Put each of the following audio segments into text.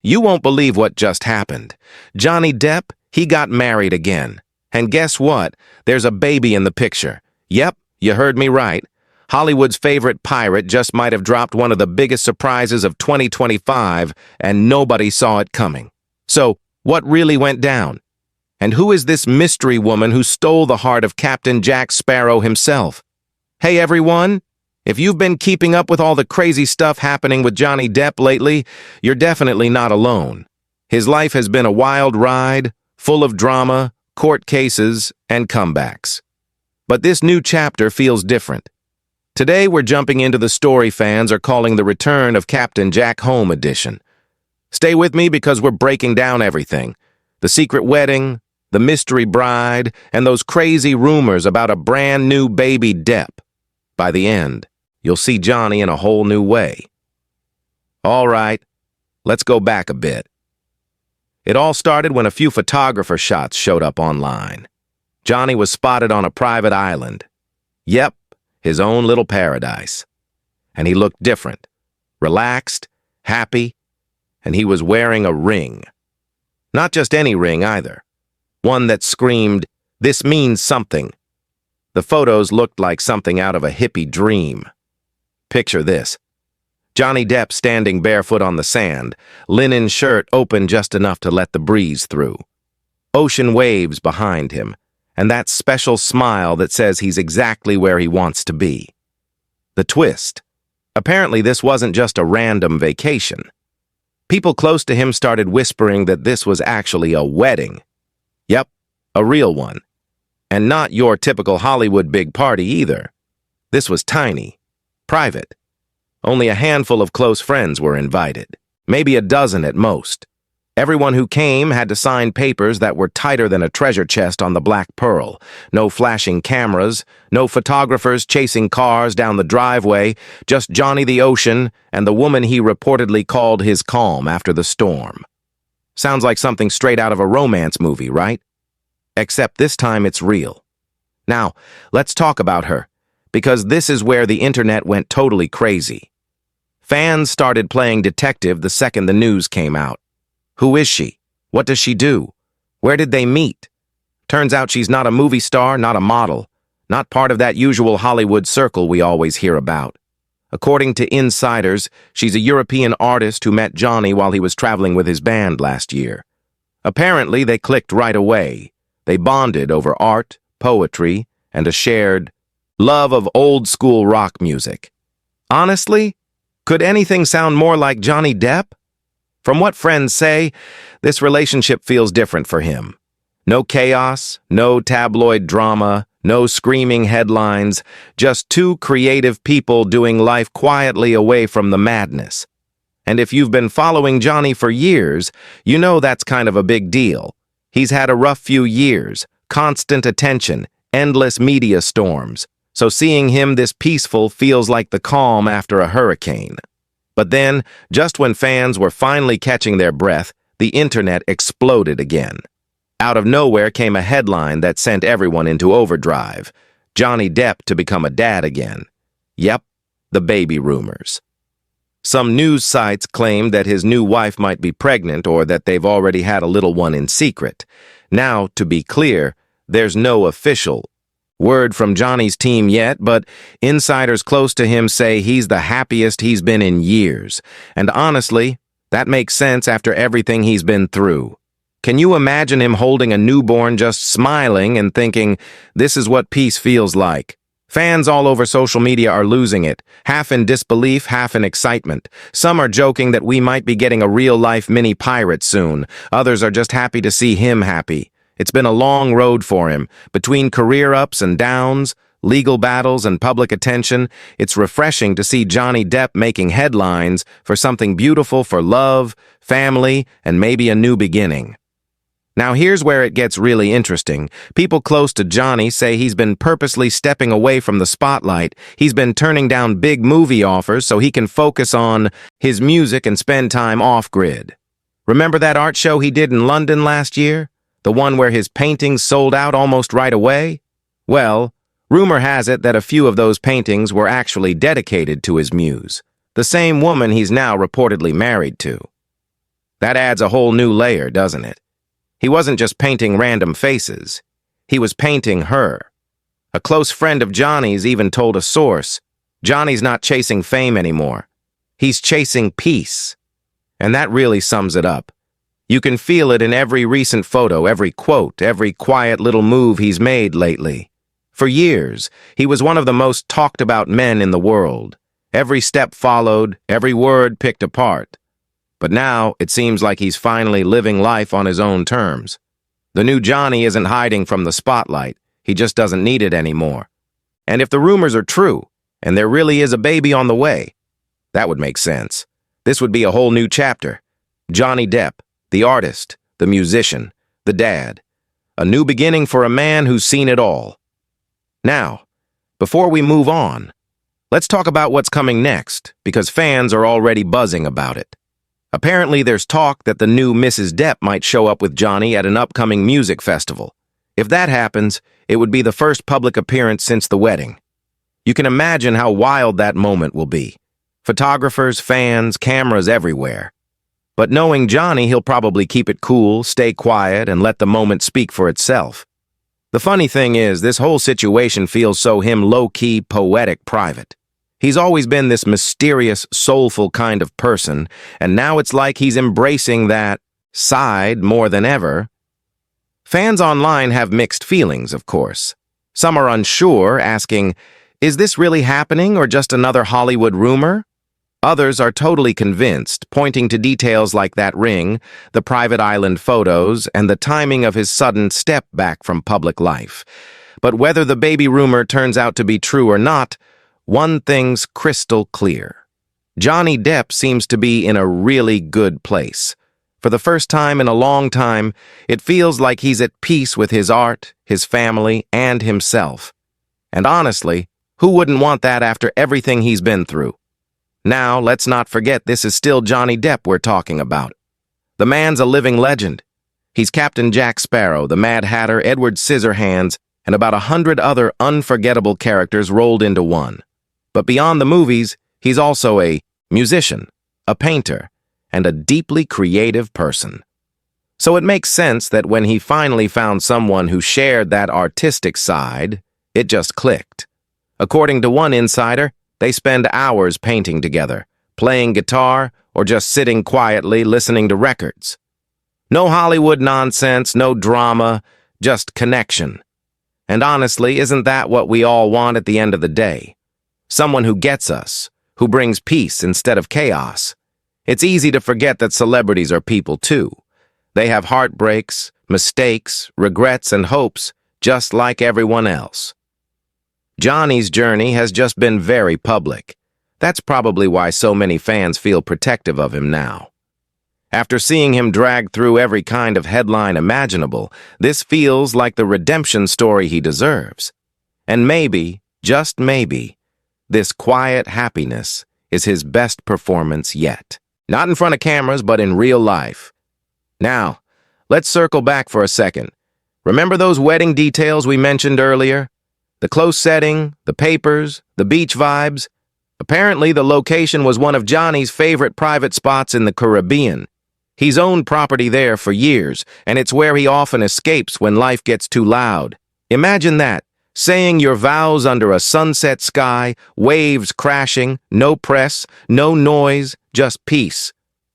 You won't believe what just happened. Johnny Depp, he got married again. And guess what? There's a baby in the picture. Yep, you heard me right. Hollywood's favorite pirate just might have dropped one of the biggest surprises of 2025, and nobody saw it coming. So, what really went down? And who is this mystery woman who stole the heart of Captain Jack Sparrow himself? Hey everyone! If you've been keeping up with all the crazy stuff happening with Johnny Depp lately, you're definitely not alone. His life has been a wild ride, full of drama, court cases, and comebacks. But this new chapter feels different. Today we're jumping into the story fans are calling the return of Captain Jack Home edition. Stay with me because we're breaking down everything. The secret wedding, the mystery bride, and those crazy rumors about a brand new baby Depp. By the end, you'll see Johnny in a whole new way. All right, let's go back a bit. It all started when a few photographer shots showed up online. Johnny was spotted on a private island. Yep, his own little paradise. And he looked different, relaxed, happy, and he was wearing a ring. Not just any ring either. One that screamed, "This means something." The photos looked like something out of a hippie dream. Picture this. Johnny Depp standing barefoot on the sand, linen shirt open just enough to let the breeze through. Ocean waves behind him, and that special smile that says he's exactly where he wants to be. The twist. Apparently this wasn't just a random vacation. People close to him started whispering that this was actually a wedding. Yep, a real one. And not your typical Hollywood big party either. This was tiny, private. Only a handful of close friends were invited, maybe a dozen at most. Everyone who came had to sign papers that were tighter than a treasure chest on the Black Pearl. No flashing cameras, no photographers chasing cars down the driveway, just Johnny the Ocean and the woman he reportedly called his calm after the storm. Sounds like something straight out of a romance movie, right? Except this time it's real. Now, let's talk about her, because this is where the internet went totally crazy. Fans started playing detective the second the news came out. Who is she? What does she do? Where did they meet? Turns out she's not a movie star, not a model, not part of that usual Hollywood circle we always hear about. According to insiders, she's a European artist who met Johnny while he was traveling with his band last year. Apparently, they clicked right away. They bonded over art, poetry, and a shared love of old-school rock music. Honestly, could anything sound more like Johnny Depp? From what friends say, this relationship feels different for him. No chaos, no tabloid drama, no screaming headlines, just two creative people doing life quietly away from the madness. And if you've been following Johnny for years, you know that's kind of a big deal. He's had a rough few years, constant attention, endless media storms, so seeing him this peaceful feels like the calm after a hurricane. But then, just when fans were finally catching their breath, the internet exploded again. Out of nowhere came a headline that sent everyone into overdrive. Johnny Depp to become a dad again. Yep, the baby rumors. Some news sites claimed that his new wife might be pregnant or that they've already had a little one in secret. Now, to be clear, there's no official word from Johnny's team yet, but insiders close to him say he's the happiest he's been in years. And honestly, that makes sense after everything he's been through. Can you imagine him holding a newborn just smiling and thinking, this is what peace feels like? Fans all over social media are losing it, half in disbelief, half in excitement. Some are joking that we might be getting a real-life mini pirate soon. Others are just happy to see him happy. It's been a long road for him. Between career ups and downs, legal battles and public attention, it's refreshing to see Johnny Depp making headlines for something beautiful for love, family, and maybe a new beginning. Now here's where it gets really interesting. People close to Johnny say he's been purposely stepping away from the spotlight. He's been turning down big movie offers so he can focus on his music and spend time off-grid. Remember that art show he did in London last year? The one where his paintings sold out almost right away? Well, rumor has it that a few of those paintings were actually dedicated to his muse, the same woman he's now reportedly married to. That adds a whole new layer, doesn't it? He wasn't just painting random faces. He was painting her. A close friend of Johnny's even told a source, Johnny's not chasing fame anymore. He's chasing peace. And that really sums it up. You can feel it in every recent photo, every quote, every quiet little move he's made lately. For years, he was one of the most talked about men in the world. Every step followed, every word picked apart. But now, it seems like he's finally living life on his own terms. The new Johnny isn't hiding from the spotlight. He just doesn't need it anymore. And if the rumors are true, and there really is a baby on the way, that would make sense. This would be a whole new chapter. Johnny Depp, the artist, the musician, the dad. A new beginning for a man who's seen it all. Now, before we move on, let's talk about what's coming next, because fans are already buzzing about it. Apparently, there's talk that the new Mrs. Depp might show up with Johnny at an upcoming music festival. If that happens, it would be the first public appearance since the wedding. You can imagine how wild that moment will be. Photographers, fans, cameras everywhere. But knowing Johnny, he'll probably keep it cool, stay quiet, and let the moment speak for itself. The funny thing is, this whole situation feels so low-key, poetic, private. He's always been this mysterious, soulful kind of person, and now it's like he's embracing that side more than ever. Fans online have mixed feelings, of course. Some are unsure, asking, is this really happening or just another Hollywood rumor? Others are totally convinced, pointing to details like that ring, the private island photos, and the timing of his sudden step back from public life. But whether the baby rumor turns out to be true or not, one thing's crystal clear. Johnny Depp seems to be in a really good place. For the first time in a long time, it feels like he's at peace with his art, his family, and himself. And honestly, who wouldn't want that after everything he's been through? Now, let's not forget this is still Johnny Depp we're talking about. The man's a living legend. He's Captain Jack Sparrow, the Mad Hatter, Edward Scissorhands, and about 100 other unforgettable characters rolled into one. But beyond the movies, he's also a musician, a painter, and a deeply creative person. So it makes sense that when he finally found someone who shared that artistic side, it just clicked. According to one insider, they spend hours painting together, playing guitar, or just sitting quietly listening to records. No Hollywood nonsense, no drama, just connection. And honestly, isn't that what we all want at the end of the day? Someone who gets us, who brings peace instead of chaos. It's easy to forget that celebrities are people too. They have heartbreaks, mistakes, regrets, and hopes, just like everyone else. Johnny's journey has just been very public. That's probably why so many fans feel protective of him now. After seeing him dragged through every kind of headline imaginable, this feels like the redemption story he deserves. And maybe, just maybe, this quiet happiness is his best performance yet. Not in front of cameras, but in real life. Now, let's circle back for a second. Remember those wedding details we mentioned earlier? The close setting, the papers, the beach vibes. Apparently, the location was one of Johnny's favorite private spots in the Caribbean. He's owned property there for years, and it's where he often escapes when life gets too loud. Imagine that, saying your vows under a sunset sky, waves crashing, no press, no noise, just peace.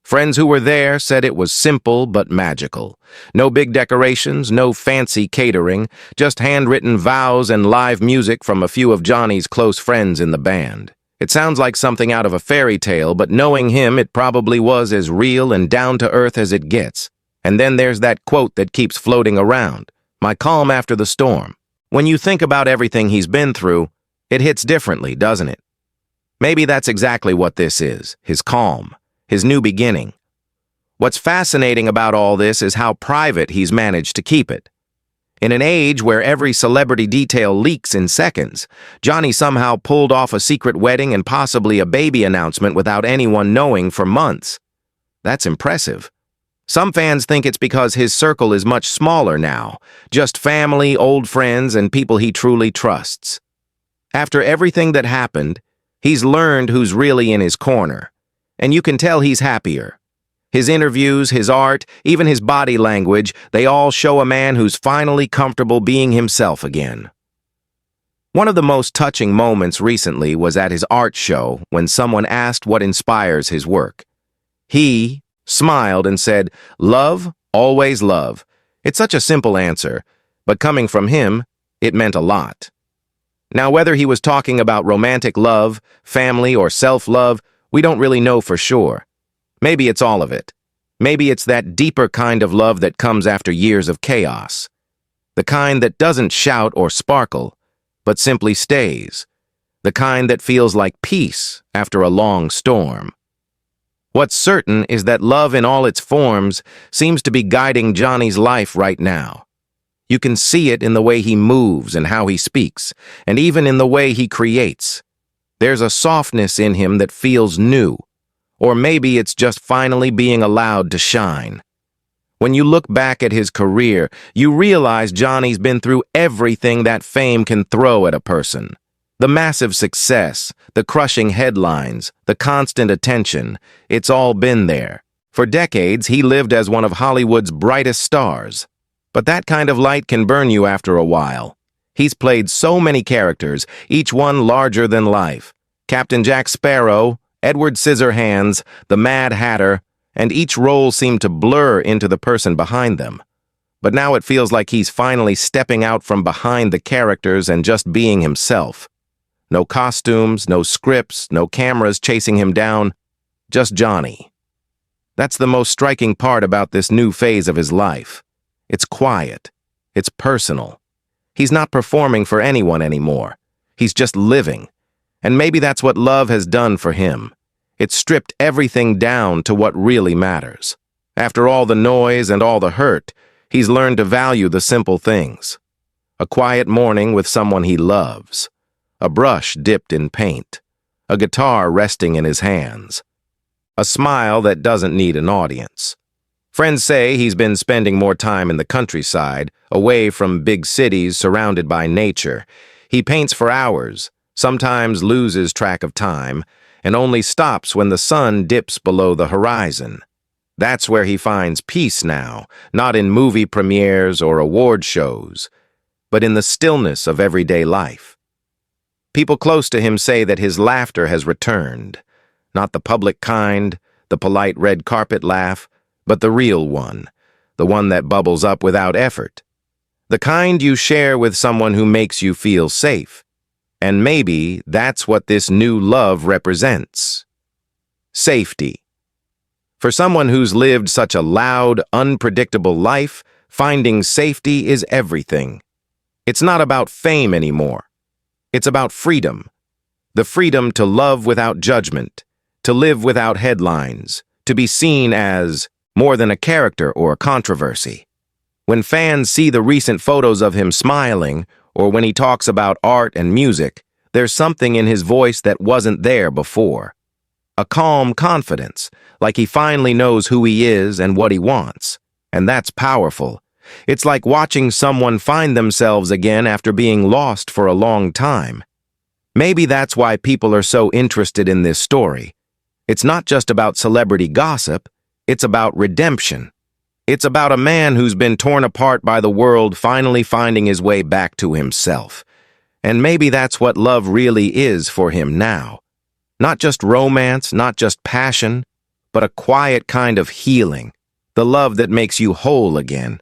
Friends who were there said it was simple but magical. No big decorations, no fancy catering, just handwritten vows and live music from a few of Johnny's close friends in the band. It sounds like something out of a fairy tale, but knowing him, it probably was as real and down-to-earth as it gets. And then there's that quote that keeps floating around, "My calm after the storm." When you think about everything he's been through, it hits differently, doesn't it? Maybe that's exactly what this is, his calm. His new beginning. What's fascinating about all this is how private he's managed to keep it. In an age where every celebrity detail leaks in seconds, Johnny somehow pulled off a secret wedding and possibly a baby announcement without anyone knowing for months. That's impressive. Some fans think it's because his circle is much smaller now, just family, old friends, and people he truly trusts. After everything that happened, he's learned who's really in his corner. And you can tell he's happier. His interviews, his art, even his body language, they all show a man who's finally comfortable being himself again. One of the most touching moments recently was at his art show when someone asked what inspires his work. He smiled and said, "Love, always love." It's such a simple answer, but coming from him, it meant a lot. Now, whether he was talking about romantic love, family, or self-love, we don't really know for sure. Maybe it's all of it. Maybe it's that deeper kind of love that comes after years of chaos. The kind that doesn't shout or sparkle, but simply stays. The kind that feels like peace after a long storm. What's certain is that love in all its forms seems to be guiding Johnny's life right now. You can see it in the way he moves and how he speaks, and even in the way he creates. There's a softness in him that feels new, or maybe it's just finally being allowed to shine. When you look back at his career, you realize Johnny's been through everything that fame can throw at a person. The massive success, the crushing headlines, the constant attention, it's all been there. For decades, he lived as one of Hollywood's brightest stars. But that kind of light can burn you after a while. He's played so many characters, each one larger than life. Captain Jack Sparrow, Edward Scissorhands, the Mad Hatter, and each role seemed to blur into the person behind them. But now it feels like he's finally stepping out from behind the characters and just being himself. No costumes, no scripts, no cameras chasing him down, just Johnny. That's the most striking part about this new phase of his life. It's quiet. It's personal. He's not performing for anyone anymore. He's just living. And maybe that's what love has done for him. It's stripped everything down to what really matters. After all the noise and all the hurt, he's learned to value the simple things. A quiet morning with someone he loves. A brush dipped in paint. A guitar resting in his hands. A smile that doesn't need an audience. Friends say he's been spending more time in the countryside, away from big cities surrounded by nature. He paints for hours, sometimes loses track of time, and only stops when the sun dips below the horizon. That's where he finds peace now, not in movie premieres or award shows, but in the stillness of everyday life. People close to him say that his laughter has returned, not the public kind, the polite red carpet laugh, but the real one, the one that bubbles up without effort. The kind you share with someone who makes you feel safe. And maybe that's what this new love represents. Safety. For someone who's lived such a loud, unpredictable life, finding safety is everything. It's not about fame anymore. It's about freedom. The freedom to love without judgment, to live without headlines, to be seen as more than a character or a controversy. When fans see the recent photos of him smiling, or when he talks about art and music, there's something in his voice that wasn't there before. A calm confidence, like he finally knows who he is and what he wants. And that's powerful. It's like watching someone find themselves again after being lost for a long time. Maybe that's why people are so interested in this story. It's not just about celebrity gossip, it's about redemption. It's about a man who's been torn apart by the world finally finding his way back to himself. And maybe that's what love really is for him now. Not just romance, not just passion, but a quiet kind of healing. The love that makes you whole again.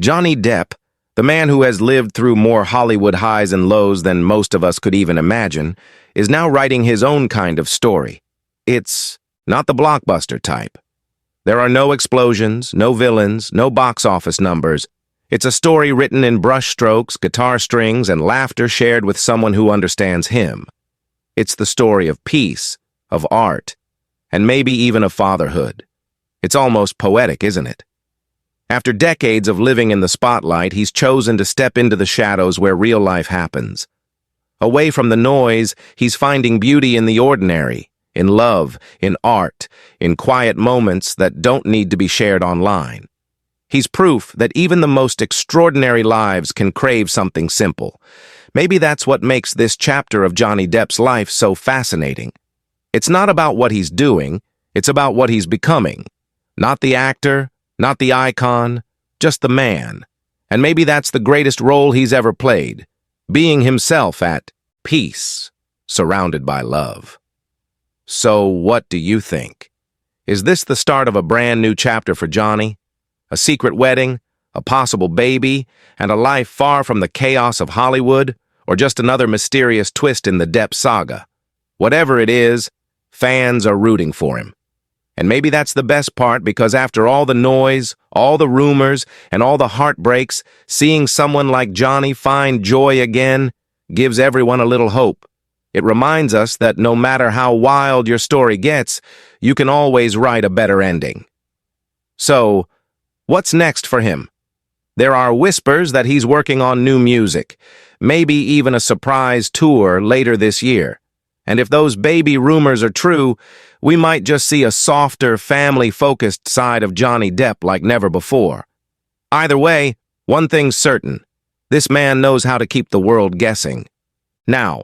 Johnny Depp, the man who has lived through more Hollywood highs and lows than most of us could even imagine, is now writing his own kind of story. It's not the blockbuster type. There are no explosions, no villains, no box office numbers. It's a story written in brushstrokes, guitar strings, and laughter shared with someone who understands him. It's the story of peace, of art, and maybe even of fatherhood. It's almost poetic, isn't it? After decades of living in the spotlight, he's chosen to step into the shadows where real life happens. Away from the noise, he's finding beauty in the ordinary, in love, in art, in quiet moments that don't need to be shared online. He's proof that even the most extraordinary lives can crave something simple. Maybe that's what makes this chapter of Johnny Depp's life so fascinating. It's not about what he's doing, it's about what he's becoming. Not the actor, not the icon, just the man. And maybe that's the greatest role he's ever played, being himself at peace, surrounded by love. So what do you think? Is this the start of a brand new chapter for Johnny? A secret wedding, a possible baby, and a life far from the chaos of Hollywood, or just another mysterious twist in the Depp saga? Whatever it is, fans are rooting for him. And maybe that's the best part, because after all the noise, all the rumors, and all the heartbreaks, seeing someone like Johnny find joy again gives everyone a little hope. It reminds us that no matter how wild your story gets, you can always write a better ending. So, what's next for him? There are whispers that he's working on new music, maybe even a surprise tour later this year. And if those baby rumors are true, we might just see a softer, family-focused side of Johnny Depp like never before. Either way, one thing's certain. This man knows how to keep the world guessing. Now,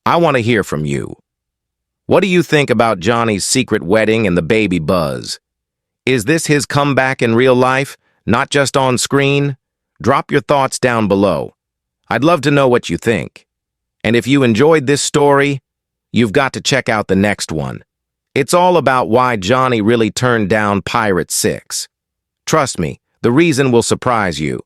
I want to hear from you. What do you think about Johnny's secret wedding and the baby buzz? Is this his comeback in real life, not just on screen? Drop your thoughts down below. I'd love to know what you think. And if you enjoyed this story, you've got to check out the next one. It's all about why Johnny really turned down Pirate 6. Trust me, the reason will surprise you.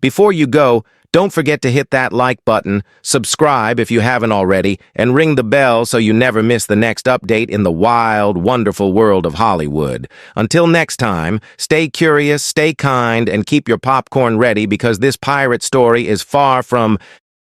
Before you go, don't forget to hit that like button, subscribe if you haven't already, and ring the bell so you never miss the next update in the wild, wonderful world of Hollywood. Until next time, stay curious, stay kind, and keep your popcorn ready, because this pirate story is far from